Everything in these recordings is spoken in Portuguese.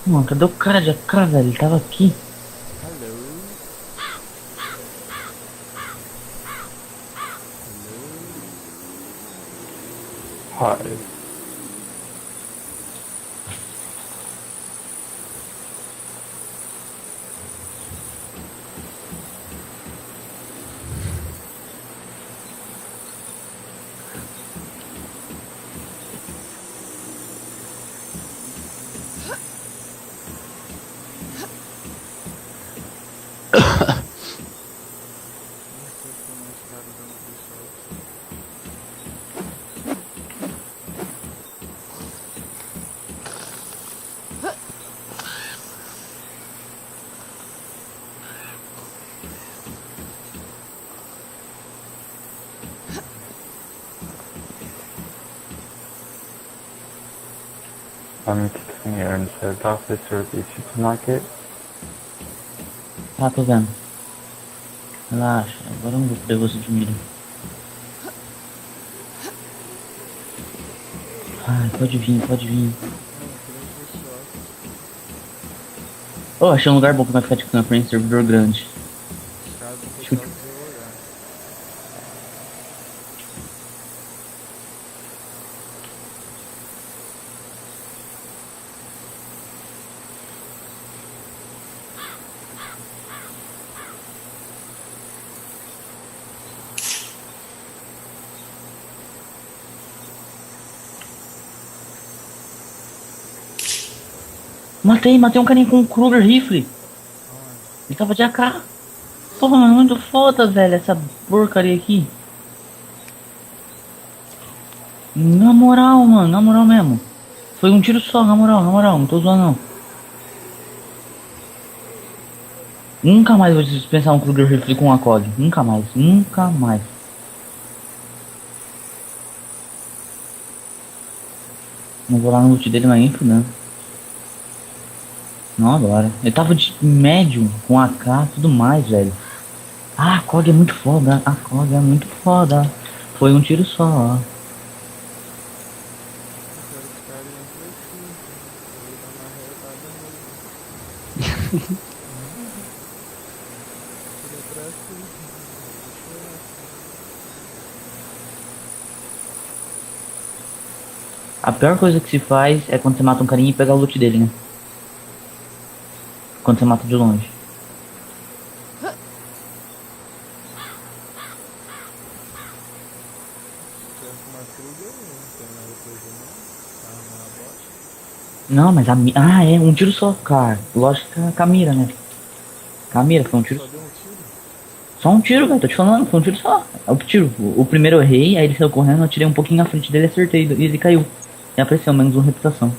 Mano, cadê o cara de AK, velho? Ele tava aqui. Hello. Hello. Hi. Não sei como os caras dão free shot. I'm kicking here inside the officer the supermarket. Tá, tô vendo. Relaxa, agora eu não vou poder você de mira. Ai, pode vir, pode vir. Não, queria um free shot. Oh, achei um lugar bom pra ficar de camper em servidor grande. Caso o Chute. pessoal quiser olhar. Matei um carinha com um Kruger Rifle. Aonde? Ele tava de AK. Porra, mano, muito foda, velho, essa porcaria aqui. Na moral, mano, na moral mesmo. Foi um tiro só, na moral, não tô zoando não. Nunca mais vou dispensar um Kruger Rifle com um ACOG. Nunca mais, nunca mais. Não vou lá no loot dele, mas nem fudendo. Não agora. Ele tava de médium, com AK, tudo mais, velho. Ah, a ACOG é muito foda, a ACOG é muito foda. Foi um tiro só, ó. Eu quero que os caras entrem aqui. Eu vou dar uma arretada nele. Ele é pra cima. Eu vou chorar. A pior coisa que se faz é quando você mata um carinha e pegar o loot dele, né? Quando você mata de longe. Se tivesse uma Kruger, não tem nada pra ver não. A arma é uma bosta. Não, mas Ah, é, um tiro só, cara. Lógico que com a mira, né? Com a mira, foi um tiro. Só deu um tiro? Só um tiro, velho, tô te falando, foi um tiro só. O tiro, o primeiro eu errei, aí ele saiu correndo, eu tirei um pouquinho na frente dele, acertei, e ele caiu. E apareceu menos uma reputação.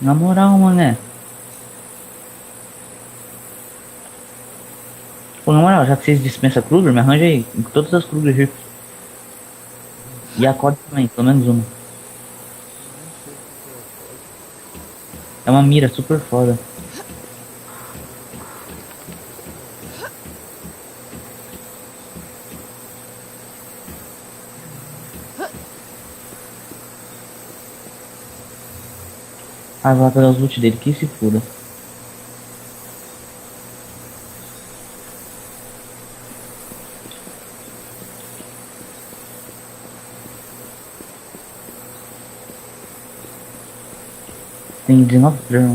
Na moral, mané. Pô, na moral, já que vocês dispensam Kruger, me arranja aí, com todas as Kruger Rifles. E a COD também, pelo menos uma. Nem sei o que que é a COG. É uma mira super foda. Ah, vou lá pegar os loot dele, que se fura. Tem 19 players,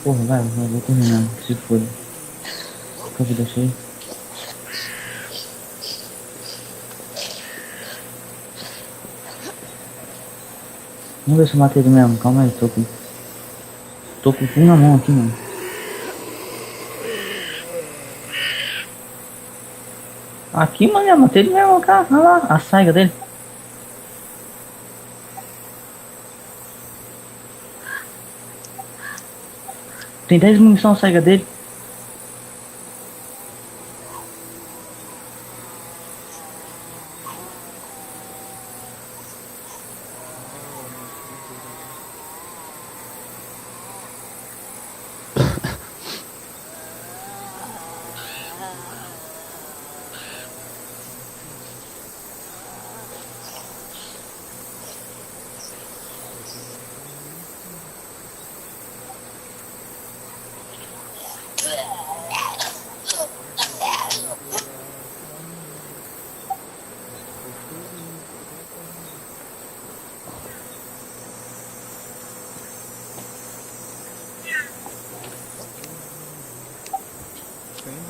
O meu tem 65. porra, vai, vou terminar, que se fura. Com a vida cheia. Vamos ver se eu matei ele mesmo, calma aí, tô com o pum na mão aqui, mano. Aqui, mano, eu matei ele mesmo, cara, olha lá, a saiga dele. Tem 10 munição a saiga dele. Ah, uma Kruger ali.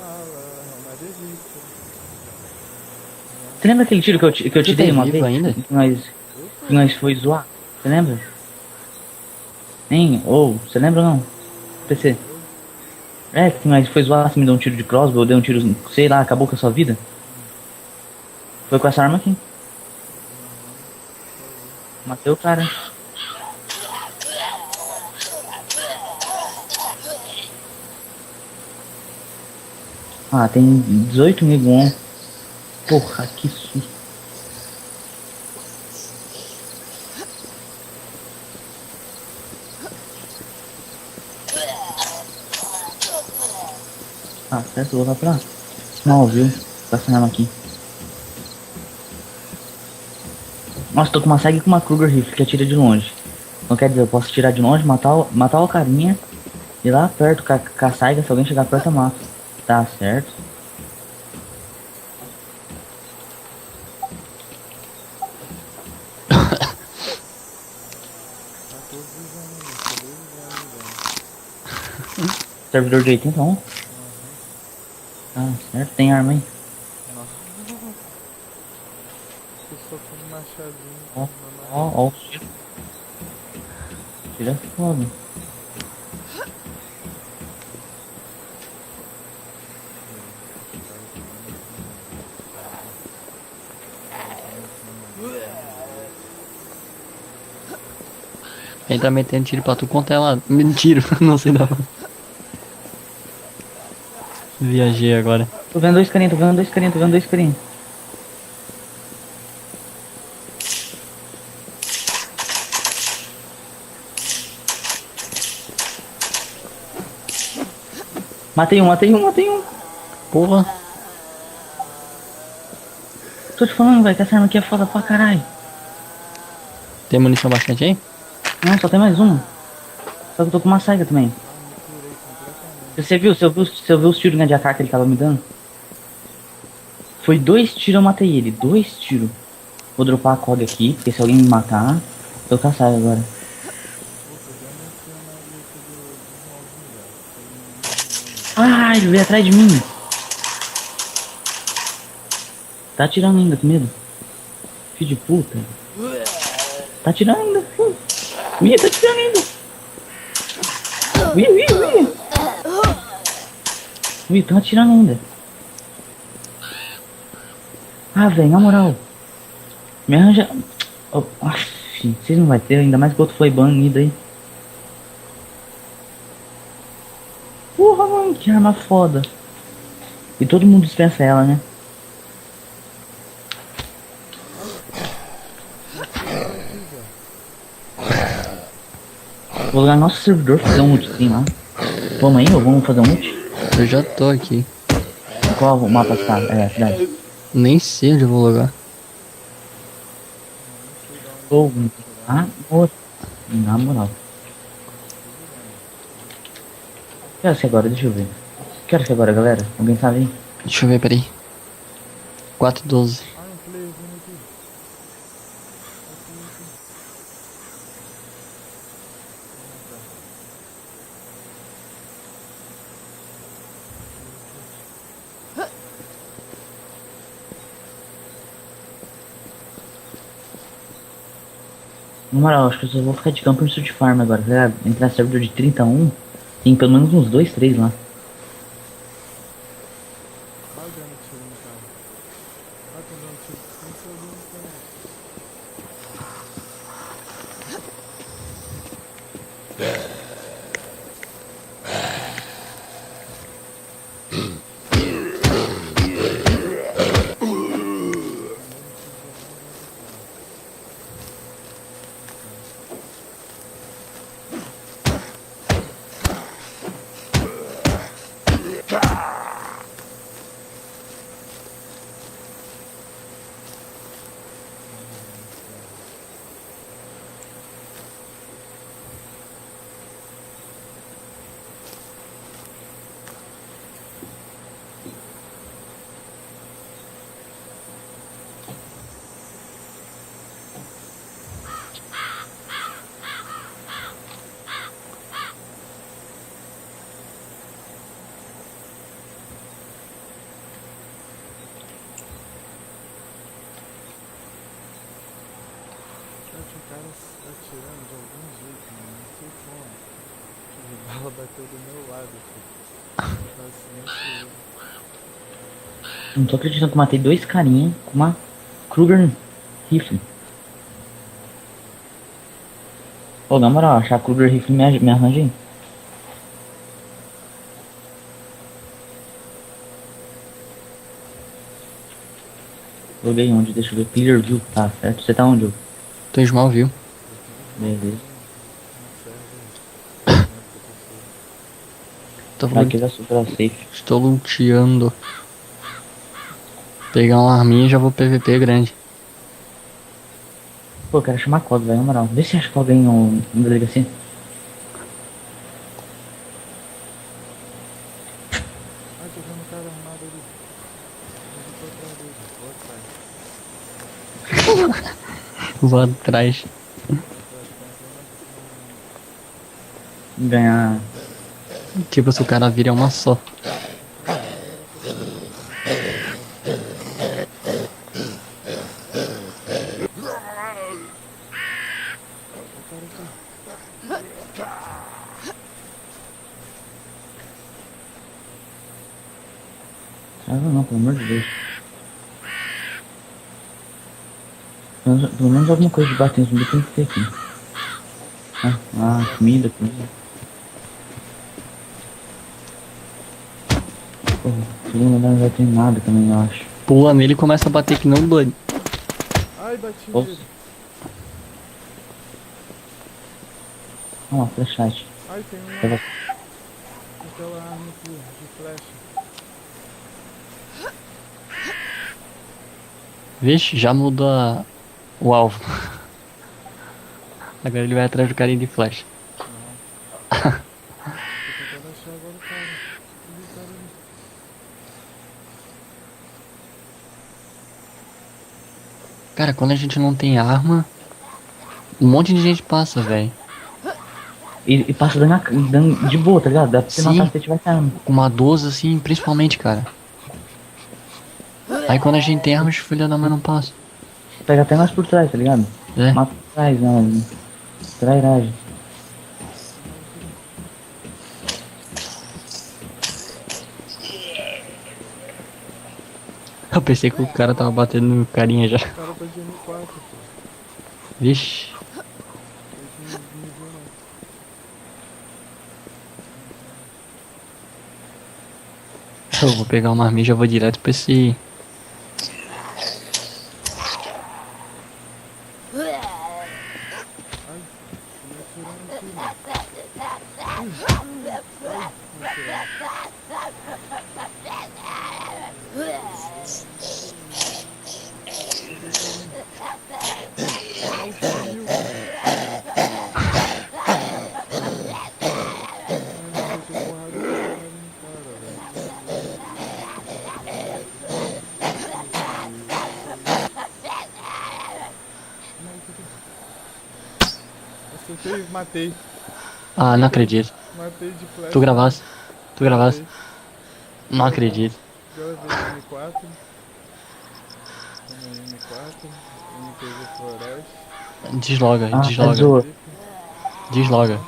mala, uma delícia. Você lembra aquele tiro que eu te Tu tá dei uma vivo vez? ainda? Eu tô. Que nós foi zoar? Você lembra? Hein? Ou, você lembra ou não? PC. É, que nós foi zoar, você me deu um tiro de crossbow, eu dei um tiro, sei lá, acabou com a sua vida? Foi com essa arma aqui. Matei o cara. Ah, tem 18 mil. Porra, que susto. Ah, certo, vou voltar pra Smallville. Tá essa arma aqui. Nossa, tô com uma SAG e com uma Kruger Rifle que atira de longe. Então quer dizer, eu posso tirar de longe, matar o carinha. Ir lá perto com a SAG, se alguém chegar perto eu mato. Tá certo. Tá todos os anos, todos os anos. Servidor de 81. Tá certo, tem arma aí. Nossa. Eu só com um machadinho. Ó, uma ó o tiro. Tiro é foda. Ele tá metendo tiro pra tu quanto é lá. Mentira, não sei da onde. Viajei agora. Tô vendo dois carinha, tô vendo dois carinha, tô vendo dois carinha. Matei um, matei um, matei um. Porra. Tô te falando, velho, que essa arma aqui é foda pra caralho. Tem munição bastante aí? Não, só tem mais uma. Só que eu tô com uma SAG também. me curei completamente. Você viu os tiros de AK que ele tava me dando? Foi 2 tiros eu matei ele, 2 tiros. Vou dropar a COG aqui, porque se alguém me matar, eu tô com a SAG agora. Puta, já meti na lista dos malzinhos, Ah, ele veio atrás de mim. Tá atirando ainda, com medo. Filho de puta. Tá atirando ainda. Ih, tá atirando ainda. Ih. Ih, tá atirando ainda. Ah, velho, na moral. Me arranja... Oh, vocês não vai ter, ainda mais que o outro foi banido aí. Porra, mano, que arma foda. E todo mundo dispensa ela, né? Vou ligar no nosso servidor, fazer um multizinho lá. Vamos aí, ou vamos fazer um multi? Eu já tô aqui. Qual o mapa que tá? É, a cidade. Nem sei onde eu vou logar. Ou... Na moral. Que horas que é agora? Deixa eu ver. Que horas que é agora, galera? Alguém sabe aí? Deixa eu ver, peraí. 4:12. Ah, um playerzinho aqui. Na moral, acho que eu só vou ficar de campo no de farm agora, tá ligado? Entrar no servidor de 31, tem pelo menos uns 2, 3 lá. Olha dando tiro no cara. Olha tô dando tiro sem ser no cara. atirando de algum jeito, mano. Não sei como. A bala bateu do meu lado, filho. Tá silencioso. Não tô acreditando que eu matei dois carinha com uma Kruger Rifle. Pô, na moral, achar a Kruger Rifle me arranja aí. Joguei onde? Deixa eu ver. Pillar View. Tá certo. Você tá onde? Hugo? Tô em Smallville. Beleza. Tô, Pra que vai superar o safe? estou luteando. Pegar uma arminha e já vou PVP grande. Pô, eu quero chamar código, velho, na moral. Vê se acha que alguém no delegacia. Ai, tô vendo um cara armado ali. Eu tô atrás dele. Vou atrás. Vou atrás. Ganhar. Tipo, se o cara vira uma só. Trava não, pelo amor de Deus. Pelo menos alguma coisa de bater em zumbi tem que ter aqui. Comida. Porra, segundo andar não vai ter nada também, eu acho. Pula nele e começa a bater que não Blood. Ai, bati Nossa. nele. Ó, flashlight. Ai, tem uma. Pega- Aquela arma aqui, de flecha. Vixe, já mudou o alvo. Agora ele vai atrás do carinha de flash. Tô tentando achar agora o cara. Cadê o cara ali? Cara, quando a gente não tem arma, um monte de gente passa, velho. E passa dando de boa, tá ligado? Dá pra você Sim. matar se você tivesse arma. Com uma 12 assim, principalmente, cara. Aí quando a gente tem arma, os filhos da mãe não passam. Pega até nós por trás, tá ligado? É. Mata por trás, não. Trairagem. Eu pensei que o cara tava batendo no carinha já. O cara tá de M4, pô. Vixe. Ele não me viu, não. Eu vou pegar uma arma e já vou direto pra esse... Acertei, matei. Ah, não acredito. Matei de flecha. Tu gravasse. Tu gravasse. Matei. Não acredito. Gravei M4. Tomei M4. MPG Floresta. Desloga, Ah, desloga. zoa. Desloga.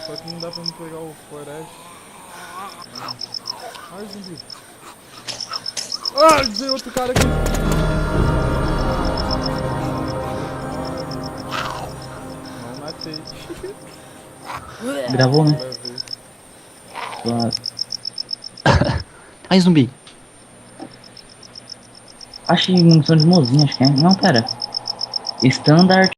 Só que não dá pra me pegar o Floresta. Ai, zumbi. Ah, veio outro cara aqui. Não matei. Gravou, né? Gravei. Suave. Ai, zumbi. Achei munição de mozinho, acho que é. Não, pera. Standard